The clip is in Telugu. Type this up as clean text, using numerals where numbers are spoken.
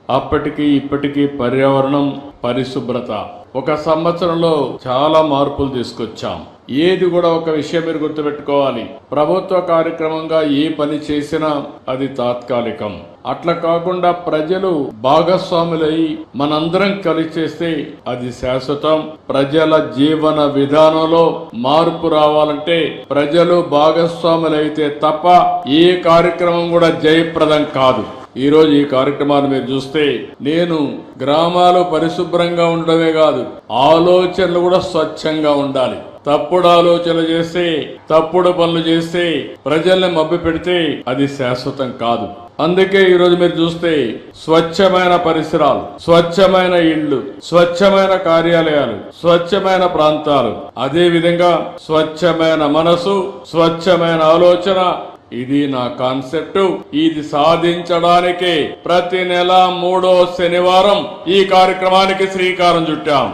అప్పటికి ఇప్పటికీ పర్యావరణం, పరిశుభ్రత ఒక సంవత్సరంలో చాలా మార్పులు తీసుకొచ్చాం. ఏది కూడా ఒక విషయం మీరు గుర్తుపెట్టుకోవాలి, ప్రభుత్వ కార్యక్రమంగా ఏ పని చేసినా అది తాత్కాలికం. అట్లా కాకుండా ప్రజలు భాగస్వాములై మనందరం కలిసి చేస్తే అది శాశ్వతం. ప్రజల జీవన విధానంలో మార్పు రావాలంటే ప్రజలు భాగస్వాములైతే తప్ప ఏ కార్యక్రమం కూడా జయప్రదం కాదు. ఈ రోజు ఈ కార్యక్రమాన్ని మీరు చూస్తే నేను గ్రామాలు పరిశుభ్రంగా ఉండడమే కాదు, ఆలోచనలు కూడా స్వచ్ఛంగా ఉండాలి. తప్పుడు ఆలోచనలు చేస్తే, తప్పుడు పనులు చేస్తే, ప్రజల్ని మభ్య పెడితే అది శాశ్వతం కాదు. అందుకే ఈ రోజు మీరు చూస్తే స్వచ్ఛమైన పరిసరాలు, స్వచ్ఛమైన ఇళ్లు, స్వచ్ఛమైన కార్యాలయాలు, స్వచ్ఛమైన ప్రాంతాలు, అదే విధంగా స్వచ్ఛమైన మనసు, స్వచ్ఛమైన ఆలోచన, ఇది నా కాన్సెప్ట్. ఇది సాధించడానికే ప్రతి నెల 3వ శనివారం ఈ కార్యక్రమానికి శ్రీకారం చుట్టాం.